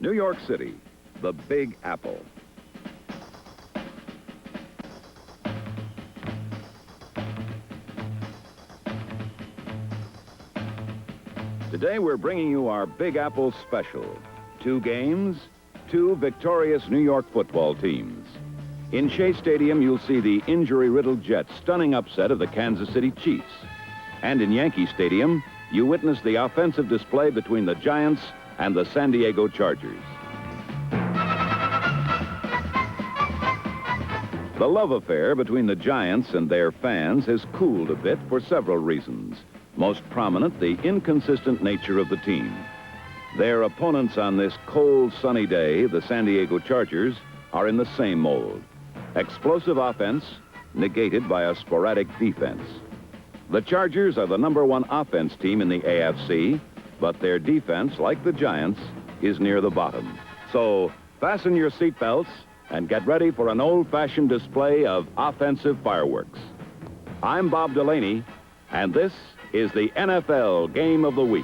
New York City, the Big Apple. Today we're bringing you our Big Apple special. 2 games, 2 victorious New York football teams. In Shea Stadium, you'll see the injury-riddled Jets' stunning upset of the Kansas City Chiefs. And in Yankee Stadium, you witness the offensive display between the Giants and the San Diego Chargers. The love affair between the Giants and their fans has cooled a bit for several reasons. Most prominent, the inconsistent nature of the team. Their opponents on this cold, sunny day, the San Diego Chargers, are in the same mold. Explosive offense negated by a sporadic defense. The Chargers are the #1 offense team in the AFC, but their defense, like the Giants, is near the bottom. So fasten your seatbelts and get ready for an old-fashioned display of offensive fireworks. I'm Bob Delaney, and this is the NFL Game of the Week.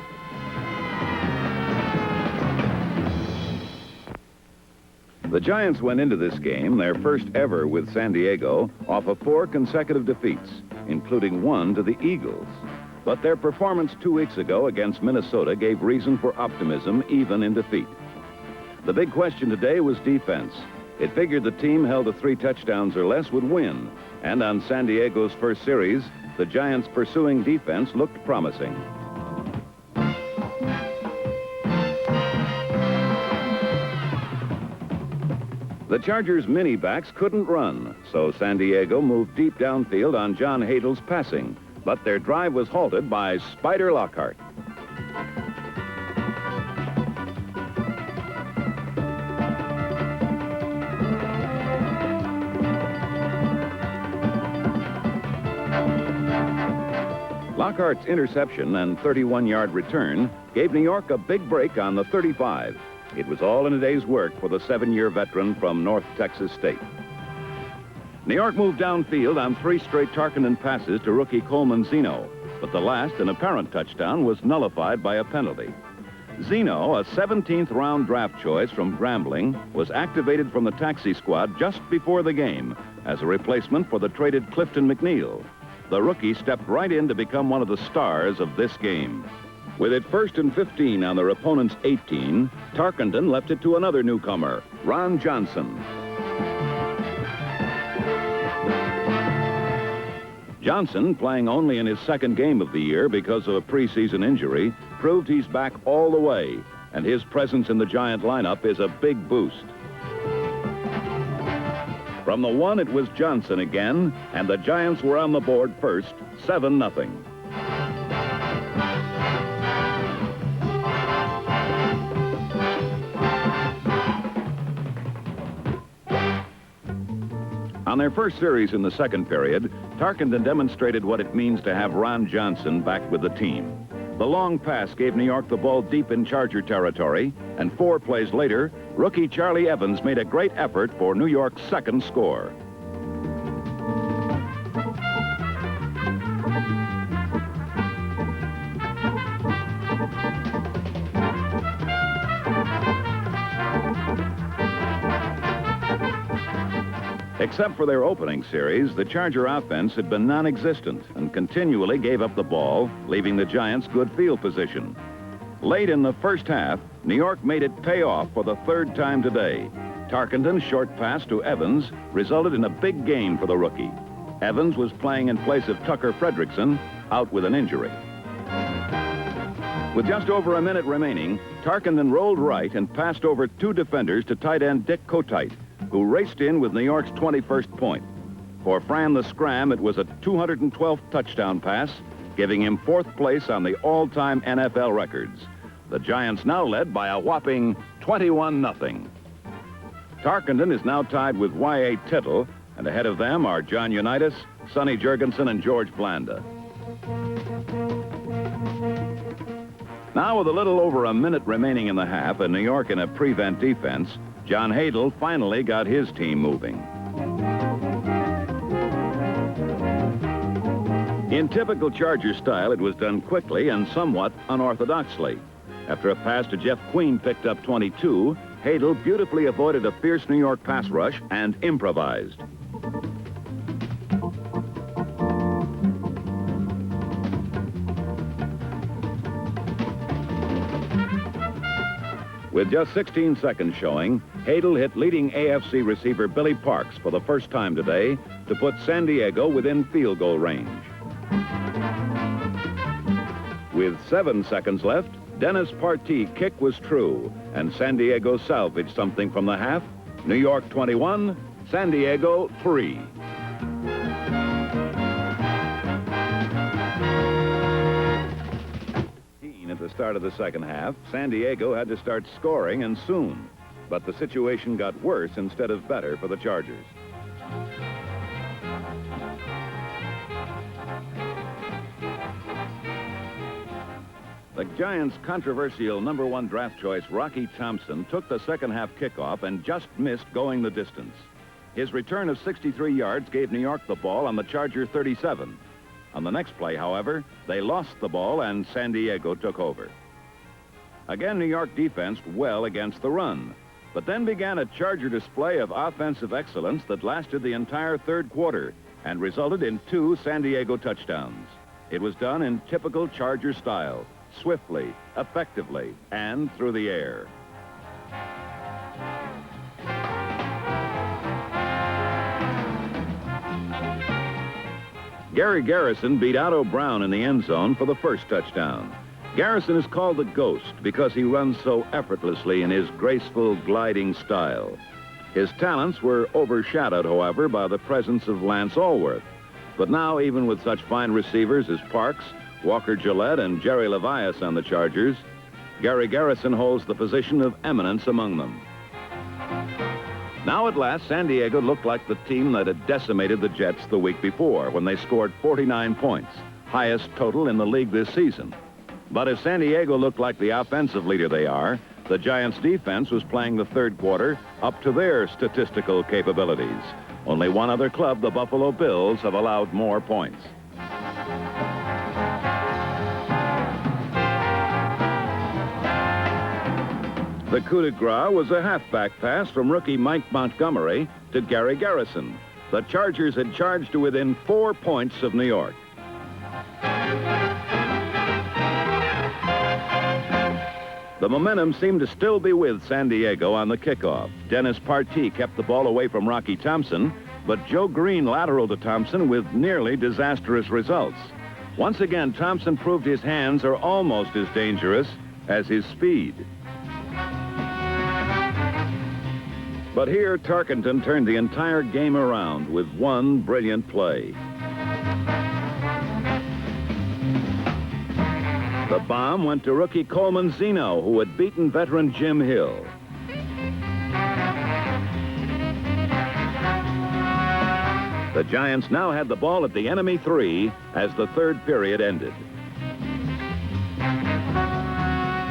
The Giants went into this game, their first ever with San Diego, off of 4 consecutive defeats, including 1 to the Eagles. But their performance 2 weeks ago against Minnesota gave reason for optimism even in defeat. The big question today was defense. It figured the team held to 3 touchdowns or less would win. And on San Diego's first series, the Giants' pursuing defense looked promising. The Chargers' mini backs couldn't run, so San Diego moved deep downfield on John Hadel's passing. But their drive was halted by Spider Lockhart. Lockhart's interception and 31-yard return gave New York a big break on the 35. It was all in a day's work for the 7-year veteran from North Texas State. New York moved downfield on 3 straight Tarkenton passes to rookie Coleman Zeno, but the last, an apparent touchdown, was nullified by a penalty. Zeno, a 17th-round draft choice from Grambling, was activated from the taxi squad just before the game as a replacement for the traded Clifton McNeil. The rookie stepped right in to become one of the stars of this game. With it 1st and 15 on their opponent's 18, Tarkenton left it to another newcomer, Ron Johnson. Johnson, playing only in his 2nd game of the year because of a preseason injury, proved he's back all the way, and his presence in the Giant lineup is a big boost. From the 1, it was Johnson again, and the Giants were on the board first, 7-0. On their first series in the 2nd period, Tarkenton demonstrated what it means to have Ron Johnson back with the team. The long pass gave New York the ball deep in Charger territory, and 4 plays later, rookie Charlie Evans made a great effort for New York's 2nd score. Except for their opening series, the Charger offense had been non-existent and continually gave up the ball, leaving the Giants good field position. Late in the first half, New York made it pay off for the 3rd time today. Tarkenton's short pass to Evans resulted in a big gain for the rookie. Evans was playing in place of Tucker Fredrickson, out with an injury. With just over a minute remaining, Tarkenton rolled right and passed over 2 defenders to tight end Dick Kotite, who raced in with New York's 21st point. For Fran the Scram, it was a 212th touchdown pass, giving him 4th place on the all-time NFL records. The Giants now led by a whopping 21-0. Tarkenton is now tied with Y.A. Tittle, and ahead of them are John Unitas, Sonny Jurgensen, and George Blanda. Now, with a little over a minute remaining in the half, and New York in a prevent defense, John Hadel finally got his team moving. In typical Charger style, it was done quickly and somewhat unorthodoxly. After a pass to Jeff Queen picked up 22, Hadel beautifully avoided a fierce New York pass rush and improvised. With just 16 seconds showing, Hadel hit leading AFC receiver Billy Parks for the first time today to put San Diego within field goal range. With 7 seconds left, Dennis Partee kick was true, and San Diego salvaged something from the half. New York 21, San Diego 3. At the start of the second half, San Diego had to start scoring, and soon. But the situation got worse instead of better for the Chargers. The Giants' controversial #1 draft choice, Rocky Thompson, took the second half kickoff and just missed going the distance. His return of 63 yards gave New York the ball on the Charger 37. On the next play, however, they lost the ball and San Diego took over. Again, New York defense well against the run, but then began a Charger display of offensive excellence that lasted the entire third quarter and resulted in 2 San Diego touchdowns. It was done in typical Charger style, swiftly, effectively, and through the air. Gary Garrison beat Otto Brown in the end zone for the first touchdown. Garrison is called the Ghost because he runs so effortlessly in his graceful, gliding style. His talents were overshadowed, however, by the presence of Lance Allworth. But now, even with such fine receivers as Parks, Walker Gillette, and Jerry Levias on the Chargers, Gary Garrison holds the position of eminence among them. Now at last, San Diego looked like the team that had decimated the Jets the week before when they scored 49 points, highest total in the league this season. But if San Diego looked like the offensive leader they are, the Giants' defense was playing the third quarter up to their statistical capabilities. Only one other club, the Buffalo Bills, have allowed more points. The coup de grace was a halfback pass from rookie Mike Montgomery to Gary Garrison. The Chargers had charged to within 4 points of New York. The momentum seemed to still be with San Diego on the kickoff. Dennis Partee kept the ball away from Rocky Thompson, but Joe Green lateraled to Thompson with nearly disastrous results. Once again, Thompson proved his hands are almost as dangerous as his speed. But here, Tarkenton turned the entire game around with one brilliant play. The bomb went to rookie Coleman Zeno, who had beaten veteran Jim Hill. The Giants now had the ball at the enemy 3 as the third period ended.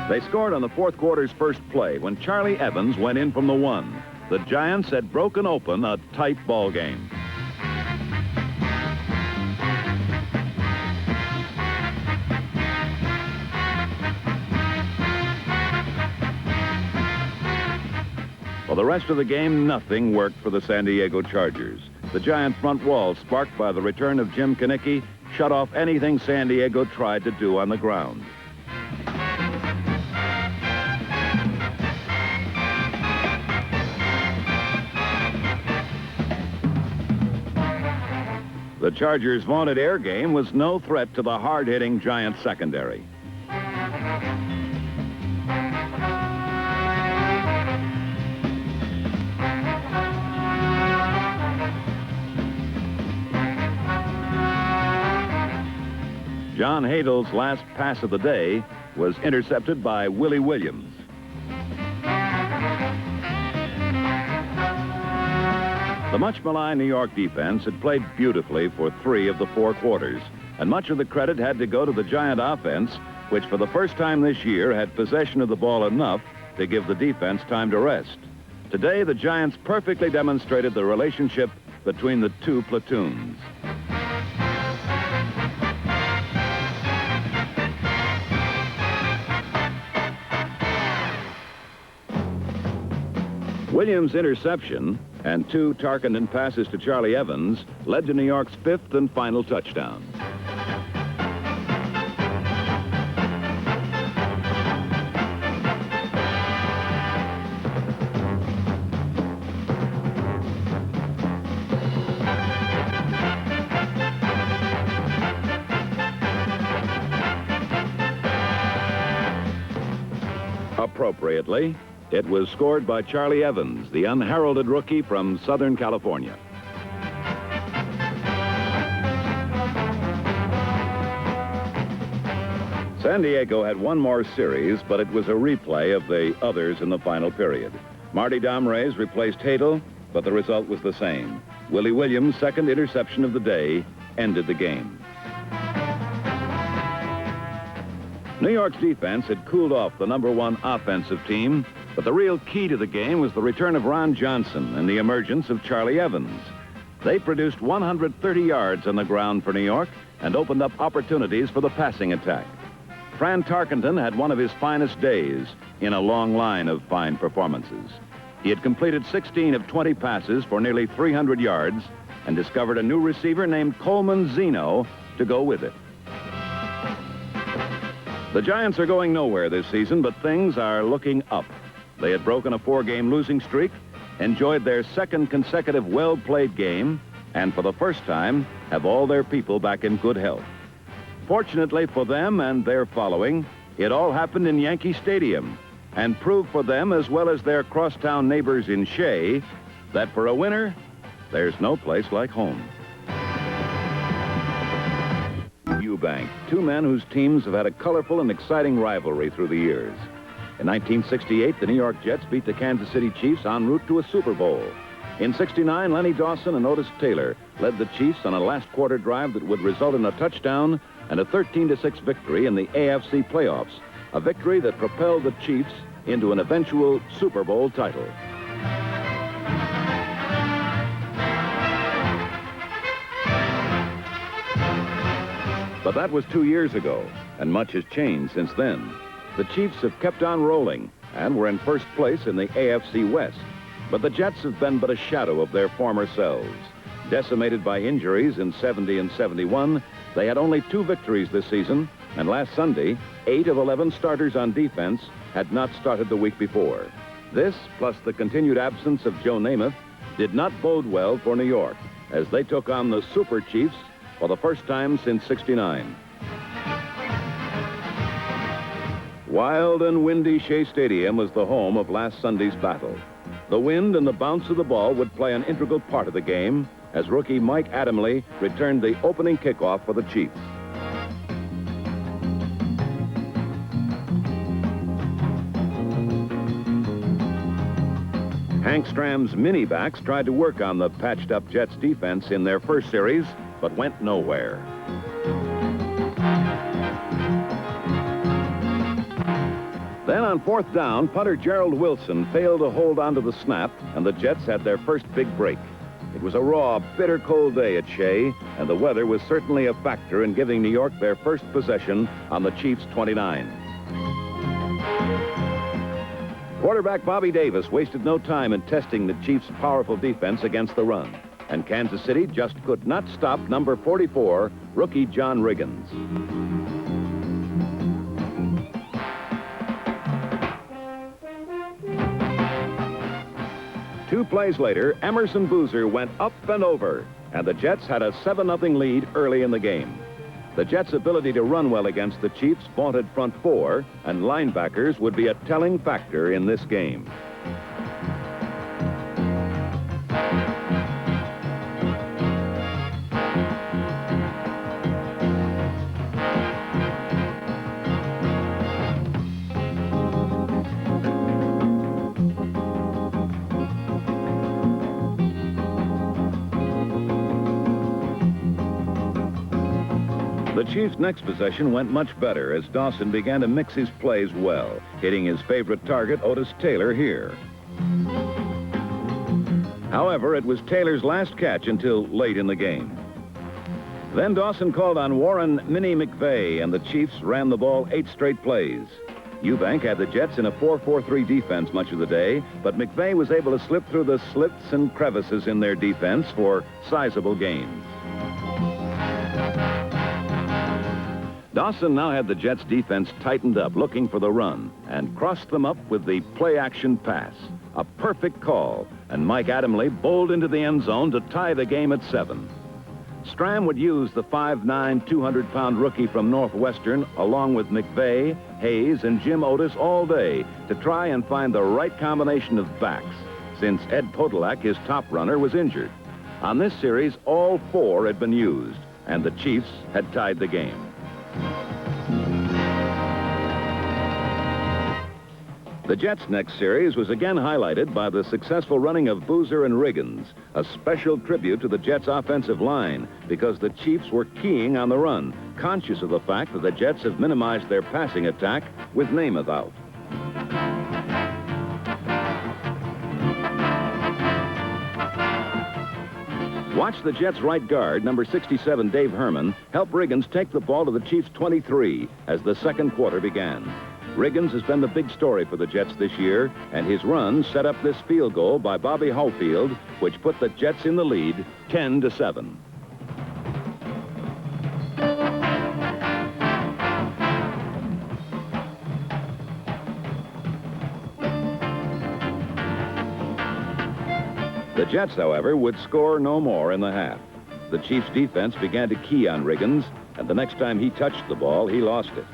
They scored on the fourth quarter's first play when Charlie Evans went in from the 1. The Giants had broken open a tight ball game. For the rest of the game, nothing worked for the San Diego Chargers. The Giant front wall, sparked by the return of Jim Kinnicky, shut off anything San Diego tried to do on the ground. The Chargers' vaunted air game was no threat to the hard-hitting Giant secondary. John Hadel's last pass of the day was intercepted by Willie Williams. The much-maligned New York defense had played beautifully for 3 of the 4 quarters, and much of the credit had to go to the Giant offense, which for the first time this year had possession of the ball enough to give the defense time to rest. Today, the Giants perfectly demonstrated the relationship between the 2 platoons. Williams' interception and 2 Tarkenton passes to Charlie Evans led to New York's 5th and final touchdown. Appropriately, it was scored by Charlie Evans, the unheralded rookie from Southern California. San Diego had one more series, but it was a replay of the others in the final period. Marty Domreyes replaced Hadel, but the result was the same. Willie Williams' second interception of the day ended the game. New York's defense had cooled off the #1 offensive team, but the real key to the game was the return of Ron Johnson and the emergence of Charlie Evans. They produced 130 yards on the ground for New York and opened up opportunities for the passing attack. Fran Tarkenton had one of his finest days in a long line of fine performances. He had completed 16 of 20 passes for nearly 300 yards and discovered a new receiver named Coleman Zeno to go with it. The Giants are going nowhere this season, but things are looking up. They had broken a 4-game losing streak, enjoyed their 2nd consecutive well-played game, and for the first time have all their people back in good health. Fortunately for them and their following, it all happened in Yankee Stadium and proved for them, as well as their crosstown neighbors in Shea, that for a winner, there's no place like home. Eubank, 2 men whose teams have had a colorful and exciting rivalry through the years. In 1968, the New York Jets beat the Kansas City Chiefs en route to a Super Bowl. In '69, Lenny Dawson and Otis Taylor led the Chiefs on a last quarter drive that would result in a touchdown and a 13-6 victory in the AFC playoffs, a victory that propelled the Chiefs into an eventual Super Bowl title. But that was 2 years ago, and much has changed since then. The Chiefs have kept on rolling and were in first place in the AFC West. But the Jets have been but a shadow of their former selves. Decimated by injuries in '70 and '71, they had only 2 victories this season, and last Sunday, 8 of 11 starters on defense had not started the week before. This, plus the continued absence of Joe Namath, did not bode well for New York as they took on the Super Chiefs for the first time since '69. Wild and windy Shea Stadium was the home of last Sunday's battle. The wind and the bounce of the ball would play an integral part of the game as rookie Mike Adamle returned the opening kickoff for the Chiefs. Hank Stram's mini-backs tried to work on the patched-up Jets defense in their first series, but went nowhere. Then on 4th down, punter Gerald Wilson failed to hold onto the snap, and the Jets had their first big break. It was a raw, bitter cold day at Shea, and the weather was certainly a factor in giving New York their first possession on the Chiefs' 29. Quarterback Bobby Davis wasted no time in testing the Chiefs' powerful defense against the run, and Kansas City just could not stop number 44, rookie John Riggins. Two plays later, Emerson Boozer went up and over, and the Jets had a 7-0 lead early in the game. The Jets' ability to run well against the Chiefs' vaunted front 4 and linebackers would be a telling factor in this game. The Chiefs' next possession went much better as Dawson began to mix his plays well, hitting his favorite target, Otis Taylor, here. However, it was Taylor's last catch until late in the game. Then Dawson called on Warren Minnie McVay, and the Chiefs ran the ball 8 straight plays. Eubank had the Jets in a 4-4-3 defense much of the day, but McVay was able to slip through the slits and crevices in their defense for sizable gains. Dawson now had the Jets' defense tightened up, looking for the run, and crossed them up with the play-action pass. A perfect call, and Mike Adamle bowled into the end zone to tie the game at 7. Stram would use the 5'9", 200-pound rookie from Northwestern, along with McVay, Hayes, and Jim Otis all day to try and find the right combination of backs, since Ed Podolak, his top runner, was injured. On this series, all 4 had been used, and the Chiefs had tied the game. The Jets' next series was again highlighted by the successful running of Boozer and Riggins, a special tribute to the Jets' offensive line, because the Chiefs were keying on the run, conscious of the fact that the Jets have minimized their passing attack with Namath out. Watch the Jets' right guard, number 67, Dave Herman, help Riggins take the ball to the Chiefs' 23 as the second quarter began. Riggins has been the big story for the Jets this year, and his run set up this field goal by Bobby Howfield, which put the Jets in the lead 10-7. The Jets, however, would score no more in the half. The Chiefs' defense began to key on Riggins, and the next time he touched the ball, he lost it.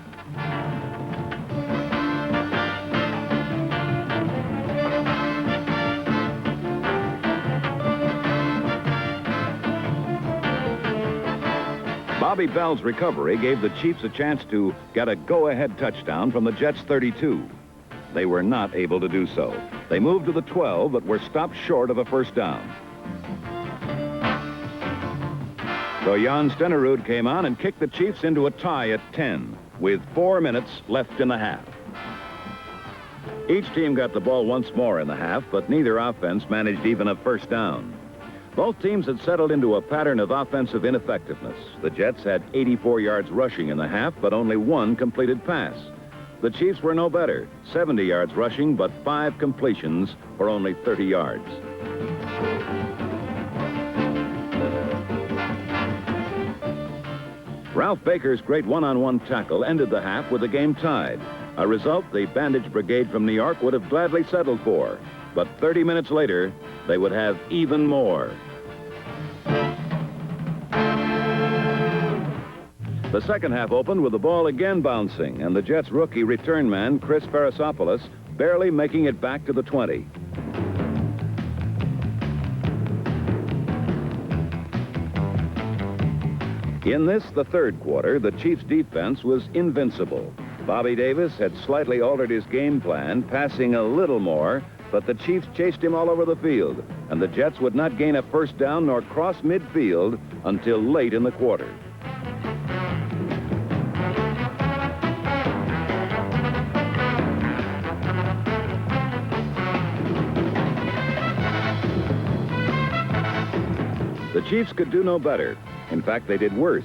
Bobby Bell's recovery gave the Chiefs a chance to get a go-ahead touchdown from the Jets' 32. They were not able to do so. They moved to the 12, but were stopped short of a first down. So Jan Stenerud came on and kicked the Chiefs into a tie at 10, with 4 minutes left in the half. Each team got the ball once more in the half, but neither offense managed even a first down. Both teams had settled into a pattern of offensive ineffectiveness. The Jets had 84 yards rushing in the half, but only 1 completed pass. The Chiefs were no better, 70 yards rushing, but 5 completions for only 30 yards. Ralph Baker's great one-on-one tackle ended the half with the game tied, a result the Bandage Brigade from New York would have gladly settled for. But 30 minutes later, they would have even more. The second half opened with the ball again bouncing, and the Jets' rookie return man, Chris Farasopoulos, barely making it back to the 20. In this, the third quarter, the Chiefs' defense was invincible. Bobby Davis had slightly altered his game plan, passing a little more, but the Chiefs chased him all over the field, and the Jets would not gain a first down nor cross midfield until late in the quarter. The Chiefs could do no better. In fact, they did worse.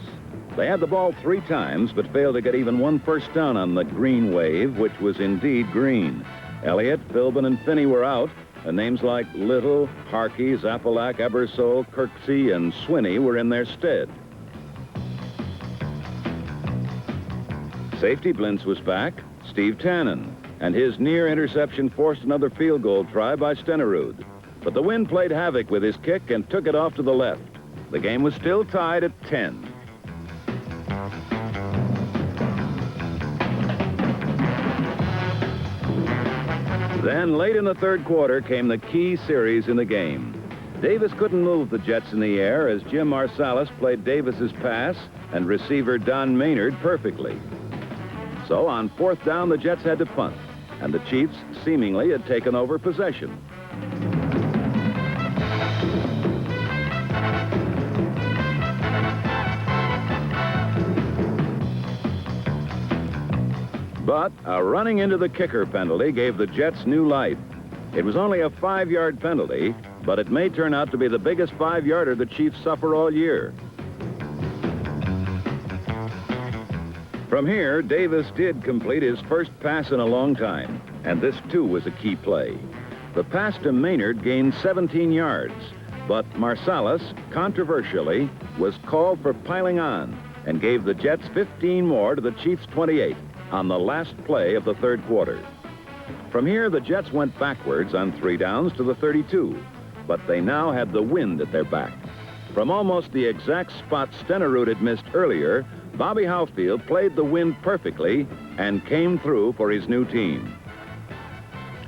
They had the ball 3 times, but failed to get even 1 first down on the green wave, which was indeed green. Elliott, Philbin, and Finney were out, and names like Little, Harkey, Zapalak, Ebersole, Kirksey, and Swinney were in their stead. Safety Blintz was back, Steve Tannen, and his near interception forced another field goal try by Stenerud. But the wind played havoc with his kick and took it off to the left. The game was still tied at 10. Then, late in the third quarter, came the key series in the game. Davis couldn't move the Jets in the air as Jim Marsalis played Davis's pass and receiver Don Maynard perfectly. So, on 4th down, the Jets had to punt, and the Chiefs seemingly had taken over possession. But a running into the kicker penalty gave the Jets new life. It was only a 5-yard penalty, but it may turn out to be the biggest 5-yarder the Chiefs suffer all year. From here, Davis did complete his first pass in a long time, and this, too, was a key play. The pass to Maynard gained 17 yards, but Marsalis, controversially, was called for piling on and gave the Jets 15 more to the Chiefs' 28 on the last play of the third quarter. From here, the Jets went backwards on 3 downs to the 32, but they now had the wind at their back. From almost the exact spot Stenerud had missed earlier, Bobby Howfield played the wind perfectly and came through for his new team.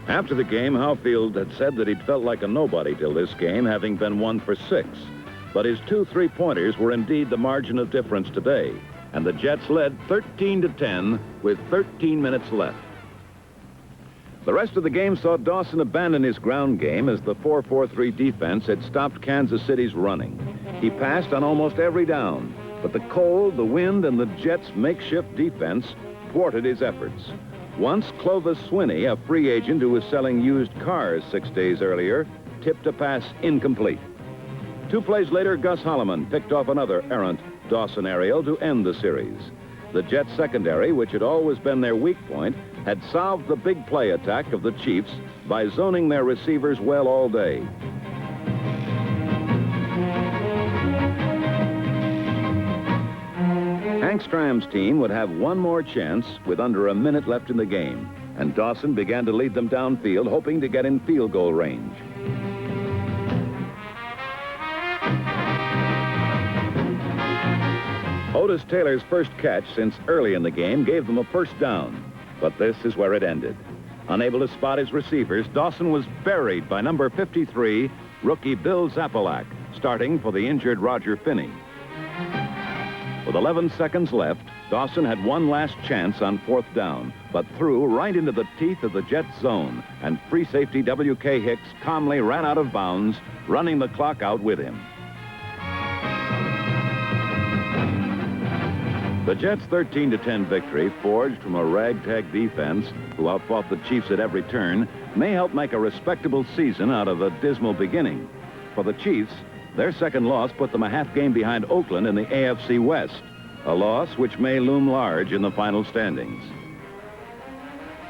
After the game, Howfield had said that he'd felt like a nobody till this game, having been 1 for 6. But his 2 3-pointers were indeed the margin of difference today, and the Jets led 13-10 with 13 minutes left. The rest of the game saw Dawson abandon his ground game as the 4-4-3 defense had stopped Kansas City's running. He passed on almost every down, but the cold, the wind, and the Jets' makeshift defense thwarted his efforts. Once Clovis Swinney, a free agent who was selling used cars 6 days earlier, tipped a pass incomplete. 2 plays later, Gus Holloman picked off another errant Dawson aerial to end the series. The Jets' secondary, which had always been their weak point, had solved the big play attack of the Chiefs by zoning their receivers well all day. Hank Stram's team would have one more chance with under a minute left in the game, and Dawson began to lead them downfield, hoping to get in field goal range. Otis Taylor's first catch since early in the game gave them a first down, but this is where it ended. Unable to spot his receivers, Dawson was buried by number 53, rookie Bill Zapalak, starting for the injured Roger Finney. With 11 seconds left, Dawson had one last chance on 4th down, but threw right into the teeth of the Jets zone, and free safety W.K. Hicks calmly ran out of bounds, running the clock out with him. The Jets' 13-10 victory, forged from a ragtag defense who outfought the Chiefs at every turn, may help make a respectable season out of a dismal beginning. For the Chiefs, their second loss put them a half game behind Oakland in the AFC West, a loss which may loom large in the final standings.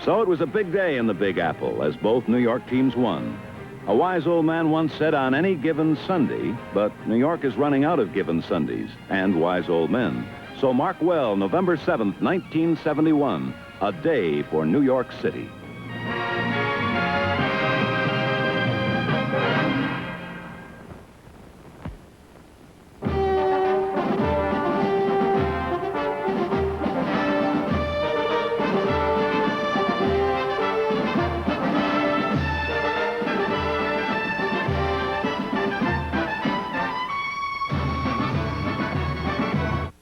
So it was a big day in the Big Apple as both New York teams won. A wise old man once said, on any given Sunday, but New York is running out of given Sundays and wise old men. So mark well November 7th, 1971, a day for New York City.